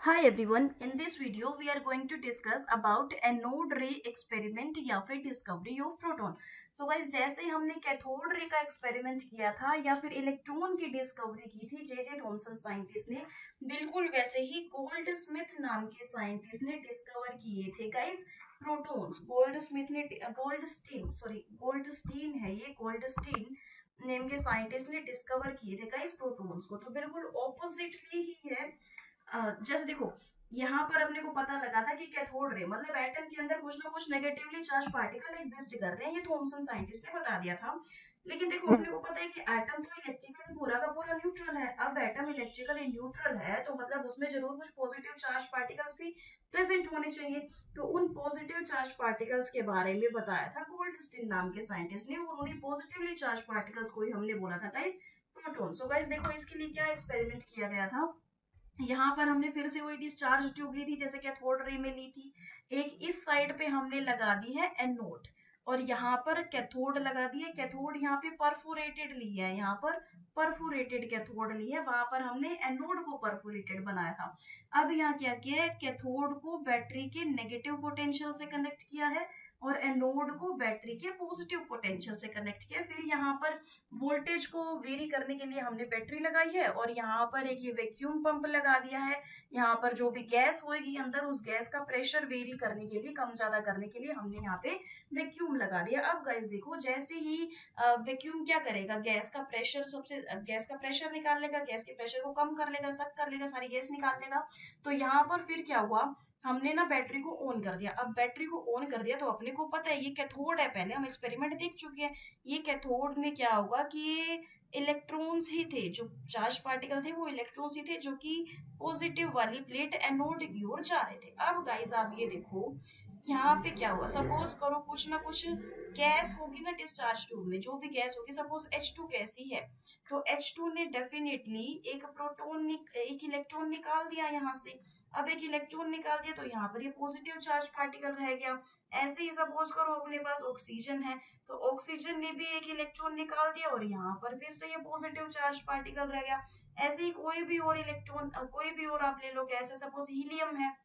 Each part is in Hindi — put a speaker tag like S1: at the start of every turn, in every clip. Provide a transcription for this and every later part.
S1: Hi everyone, in this video we are going to discuss about anode रे एक्सपेरिमेंट या फिर discovery of proton. So guys, जैसे हमने कैथोड रे का एक्सपेरिमेंट किया था या फिर इलेक्ट्रॉन की डिस्कवरी की थी जे जे थॉमसन साइंटिस्ट ने, बिल्कुल वैसे ही गोल्ड स्मिथ नाम के साइंटिस्ट ने डिस्कवर किए थे गाइस प्रोटॉन्स। गोल्ड स्टीन है ये, गोल्ड स्टीन नेम के साइंटिस्ट ने डिस्कवर किए थे गाइस प्रोटॉन्स को। तो बिल्कुल ऑपोजिटली ही है। जस्ट देखो, यहाँ पर अपने को पता लगा था कि कैथोड रे मतलब एटम के अंदर कुछ ना कुछ नेगेटिवली चार्ज पार्टिकल एग्जिस्ट कर रहे हैं, ये थॉमसन साइंटिस्ट ने बता दिया था। लेकिन देखो, अपने को पता है कि एटम तो इलेक्ट्रिकली पूरा का पूरा न्यूट्रल है। अब एटम इलेक्ट्रिकली न्यूट्रल है तो मतलब उसमें जरूर कुछ पॉजिटिव चार्ज पार्टिकल्स भी प्रेजेंट होने चाहिए। तो उन पॉजिटिव चार्ज पार्टिकल्स के बारे में बताया था गोल्डस्टीन नाम के साइंटिस्ट ने, और उन्हीं पॉजिटिवली चार्ज पार्टिकल्स को ही हमने बोला था गाइस प्रोटॉन। सो गाइस देखो, इसके लिए क्या एक्सपेरिमेंट किया गया था। यहाँ पर हमने फिर से वही डिस्चार्ज ट्यूब ली थी जैसे कैथोड रे में ली थी। एक इस साइड पे हमने लगा दी है एनोड, और यहाँ पर कैथोड लगा दी है। कैथोड यहाँ पे परफोरेटेड ली है, यहाँ पर परफोरेटेड कैथोड ली है, वहां पर हमने एनोड को परफोरेटेड बनाया था। अब यहाँ क्या किया है, कैथोड को बैटरी के नेगेटिव पोटेंशियल से कनेक्ट किया है और एनोड को बैटरी के पॉजिटिव पोटेंशियल से कनेक्ट किया। फिर यहाँ पर वोल्टेज को वेरी करने के लिए हमने बैटरी लगाई है, और यहाँ पर एक ये वैक्यूम पंप लगा दिया है। यहाँ पर जो भी गैस होगी अंदर, उस गैस का प्रेशर वेरी करने के लिए, कम ज्यादा करने के लिए हमने यहाँ पे वैक्यूम लगा दिया। अब गाइस देखो, जैसे ही वैक्यूम क्या करेगा, गैस का प्रेशर निकाल लेगा, गैस के प्रेशर को कम कर लेगा, सक कर लेगा, सारी गैस निकाल लेगा। तो यहाँ पर फिर क्या हुआ, हमने ना बैटरी को ऑन कर दिया। अब बैटरी को ऑन कर दिया तो अपने को पता है ये कैथोड है, पहले हम एक्सपेरिमेंट देख चुके हैं। ये कैथोड में क्या होगा कि ये इलेक्ट्रॉन्स ही थे, जो चार्ज पार्टिकल थे वो इलेक्ट्रॉन्स ही थे, जो कि पॉजिटिव वाली प्लेट एनोड की ओर जा रहे थे। अब गाइस आप ये देखो, यहाँ पे क्या हुआ, सपोज करो कुछ ना कुछ गैस होगी ना डिस्चार्ज ट्यूब में, जो भी गैस होगी, सपोज H2 गैस ही है, तो H2 ने डेफिनेटली एक इलेक्ट्रॉन निकाल दिया यहाँ से। अब एक इलेक्ट्रॉन निकाल दिया तो यहाँ पर ये पॉजिटिव चार्ज पार्टिकल रह गया। ऐसे ही सपोज करो अपने पास ऑक्सीजन है, तो ऑक्सीजन ने भी एक इलेक्ट्रॉन निकाल दिया और यहाँ पर फिर से ये पॉजिटिव चार्ज पार्टिकल रह गया। ऐसे ही कोई भी और इलेक्ट्रॉन, कोई भी और आप ले लो गैस है, सपोज हीलियम है,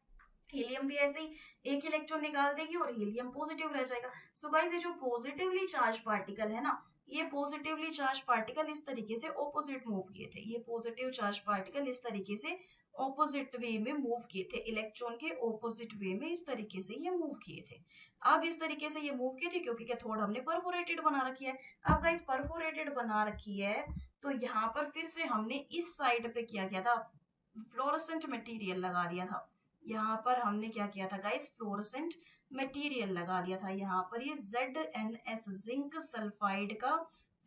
S1: हीलियम भी ऐसे ही एक इलेक्ट्रॉन निकाल देगी और हीलियम पॉजिटिव रह जाएगा। सो गाइस, ये जो पॉजिटिवली चार्ज पार्टिकल है ना, ये पॉजिटिवली चार्ज पार्टिकल इस तरीके से ऑपोजिट मूव किए थे। ये पॉजिटिव चार्ज पार्टिकल इस तरीके से ऑपोजिट वे में मूव किए थे, इलेक्ट्रॉन के ऑपोजिट वे में इस तरीके से ये मूव किए थे। अब इस तरीके से ये मूव किए थे क्योंकि कैथोड हमने परफोरेटेड बना रखी है। अब गाइस, परफोरेटेड बना रखी है तो यहाँ पर फिर से हमने इस साइड पे क्या किया था, फ्लोरोसेंट मटेरियल लगा दिया था। यहाँ पर हमने क्या किया था गाइस, फ्लोरोसेंट मटेरियल लगा दिया था। यहाँ पर ये ZnS जिंक सल्फाइड का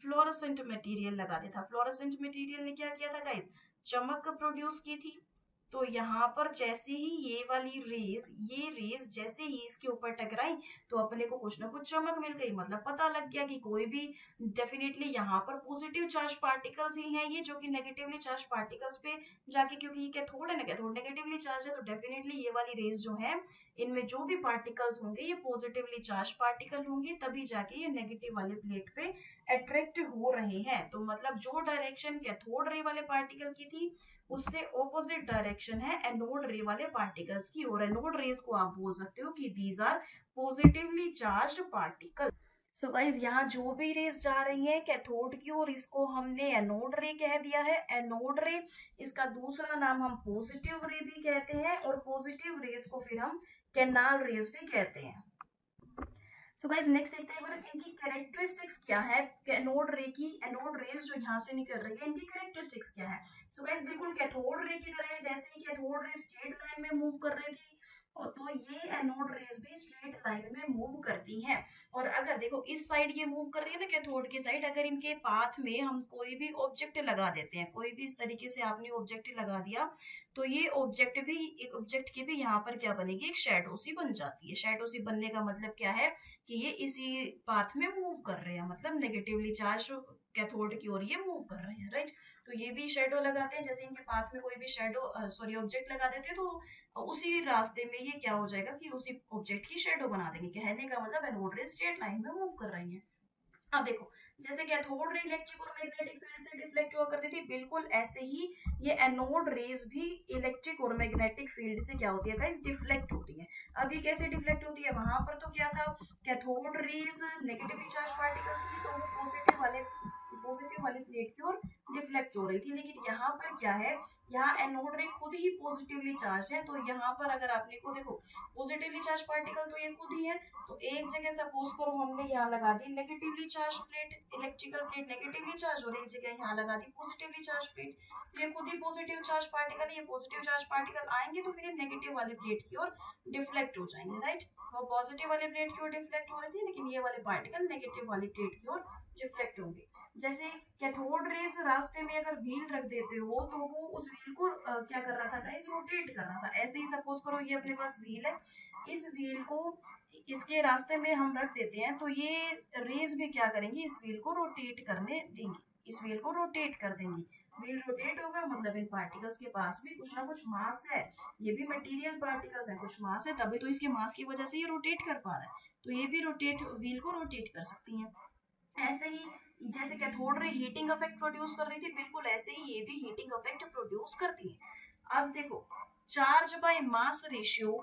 S1: फ्लोरोसेंट मटेरियल लगा दिया था। फ्लोरोसेंट मटेरियल ने क्या किया था गाइस, चमक प्रोड्यूस की थी। तो यहाँ पर जैसे ही ये रेस जैसे ही इसके ऊपर टकराई, तो अपने को कुछ ना कुछ चमक मिल गई, मतलब पता लग गया कि कोई भी, डेफिनेटली यहाँ पर पॉजिटिव चार्ज पार्टिकल्स ही हैं ये, जो कि नेगेटिवली चार्ज पार्टिकल्स पे जाके, क्योंकि ये कैथोड है ना, कैथोड नेगेटिवली चार्ज है, तो डेफिनेटली ये वाली रेस जो है, इनमें जो भी पार्टिकल्स होंगे ये पॉजिटिवली चार्ज पार्टिकल होंगे, तभी जाके ये नेगेटिव वाले प्लेट पे अट्रैक्ट हो रहे हैं। तो मतलब जो डायरेक्शन कैथोड रे वाले पार्टिकल की थी, उससे ऑपोजिट डायरेक्शन है एनोड रे वाले पार्टिकल्स की, और एनोड रेज को आप बोल सकते हो कि these are positively charged particle. So guys, यहाँ जो भी रेस जा रही है कैथोड की ओर, इसको हमने एनोड रे कह दिया है, एनोड रे। इसका दूसरा नाम हम पॉजिटिव रे भी कहते हैं, और पॉजिटिव रेस को फिर हम कैनाल रेस भी कहते हैं। सो गाइस, नेक्स्ट देखते हैं एक बार इनकी कैरेक्टरिस्टिक्स क्या है, एनोड रे की, एनोड रेज जो यहाँ से निकल रही है, इनकी कैरेक्टरिस्टिक्स क्या है। सो गाइस, बिल्कुल कैथोड रे की तरह, जैसे ही कैथोड रे स्ट्रेट लाइन में मूव कर रही थी, और तो ये एनोड रेज भी स्ट्रेट लाइन में मूव करती हैं। और अगर देखो इस साइड ये मूव कर रही है ना कैथोड की साइड, अगर इनके पाथ में हम कोई भी ऑब्जेक्ट लगा देते हैं, कोई भी इस तरीके से आपने ऑब्जेक्ट लगा दिया, तो ये ऑब्जेक्ट की भी यहाँ पर क्या बनेगी, एक शैडो सी बन जाती है। शैडो सी बनने का मतलब क्या है कि ये इसी पाथ में मूव कर रहे हैं, मतलब नेगेटिवली चार्ज कैथोड की ओर ये मूव कर रहे हैं, राइट। तो ये भी शेडो लगाते हैं, जैसे इनके पाथ में कोई भी ऑब्जेक्ट लगा देते हैं, तो उसी रास्ते में ये क्या हो जाएगा कि उसी ऑब्जेक्ट की शेडो बना देंगे। कहने का मतलब एनोड रे स्ट्रेट लाइन में मूव कर रही है। अब देखो, जैसे कैथोड रे इलेक्ट्रिक और मैग्नेटिक फील्ड से डिफ्लेक्ट हुआ करती थी, बिल्कुल ऐसे ही ये एनोड रेज भी इलेक्ट्रिक और मैग्नेटिक फील्ड से क्या होती है गाइस, डिफ्लेक्ट होती है। अभी कैसे डिफ्लेक्ट होती है, वहां पर तो क्या था, cathode rays negatively charge particle थी तो वो पॉजिटिव वाली प्लेट की ओर डिफ्लेक्ट हो रही थी, लेकिन यहाँ पर क्या है, यहाँ एनोड रे खुद ही पॉजिटिवली चार्ज है, तो यहाँ पर अगर आपने को देखो पॉजिटिवली चार्ज पार्टिकल तो ये खुद ही है, तो एक जगह सपोज करो हमने यहाँ लगा दी negatively charge plate, electrical plate negatively charge, और एक जगह यहाँ लगा दी पॉजिटिवली चार्ज प्लेट, तो ये खुद ही पॉजिटिव चार्ज पार्टिकल, ये पॉजिटिव चार्ज पार्टिकल आएंगे तो फिर ये नेगेटिव वाली प्लेट की ओर डिफ्लेक्ट हो जाएंगे, राइट। वो पॉजिटिव वाली प्लेट की ओर डिफ्लेक्ट हो रही थी, लेकिन ये वाले पार्टिकल नेगेटिव वाली प्लेट की ओर डिफ्लेक्ट होंगे। जैसे कैथोड रेज रास्ते में अगर व्हील रख देते हो तो वो उस व्हील को क्या कर रहा था गाइस, रोटेट कर रहा था। ऐसे ही सपोज करो ये अपने पास व्हील है, इस व्हील को इसके रास्ते में हम रख देते हैं, तो ये रेज भी क्या करेंगी, इस व्हील को रोटेट करने देंगी, इस व्हील को रोटेट कर देंगी। व्हील रोटेट होगा मतलब इन पार्टिकल्स के पास भी कुछ ना कुछ मास है, ये भी मटेरियल पार्टिकल्स है, कुछ मास है, तभी तो इसके मास की वजह से ये रोटेट कर पा रहा है, तो ये भी रोटेट व्हील को रोटेट कर सकती है। ऐसे ही जैसे cathode ray heating effect produce कर रही थी, बिल्कुल ऐसे ही ये भी हीटिंग इफेक्ट प्रोड्यूस करती है। अब देखो, चार्ज बाय मास रेशियो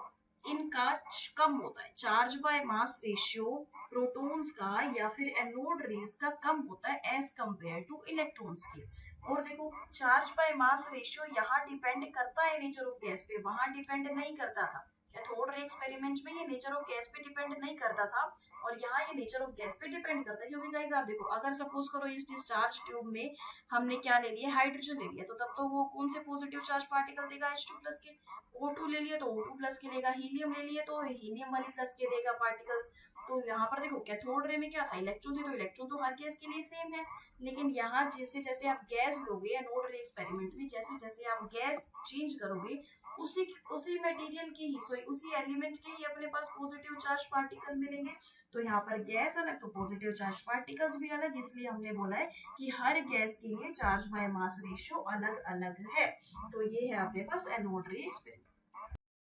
S1: इनका कम होता है, charge by mass ratio protons का या फिर एनोड रेज का कम होता है एज कंपेयर टू इलेक्ट्रॉन्स के। और देखो, चार्ज बाय मास रेशियो यहाँ डिपेंड करता है नेचर ऑफ गैस पे, वहां डिपेंड नहीं करता था। कैथोड रे एक्सपेरिमेंट में ये नेचर ऑफ गैस पे डिपेंड नहीं करता था, और यहाँ ये नेचर ऑफ गैस पे डिपेंड करता है, क्योंकि गाइस आप देखो, अगर सपोज करो इस डिस्चार्ज ट्यूब में हमने क्या ले लिया, हाइड्रोजन ले लिया, तो तब तो वो कौन से पॉजिटिव चार्ज पार्टिकल देगा, H2 प्लस के। O2 ले लिया तो O2 प्लस के लेगा, हीलियम ले लिया तो हीलियम वाली प्लस के देगा पार्टिकल्स। तो यहाँ पर देखो कैथोड रे में क्या था, इलेक्ट्रॉन थे, तो इलेक्ट्रॉन तो हर गैस के लिए सेम है, लेकिन यहाँ जैसे जैसे आप गैस लोगे एनोड रे एक्सपेरिमेंट में, जैसे जैसे आप गैस चेंज करोगे, उसी उसी मटेरियल के ही, सॉरी उसी एलिमेंट के ही अपने पास पॉजिटिव चार्ज पार्टिकल मिलेंगे। तो यहाँ पर गैस अलग तो पॉजिटिव चार्ज पार्टिकल्स भी अलग, इसलिए हमने बोला है कि हर गैस के लिए चार्ज बाय मास रेशियो अलग अलग है। तो ये है अपने पास एनोड रे एक्सपेरिमेंट।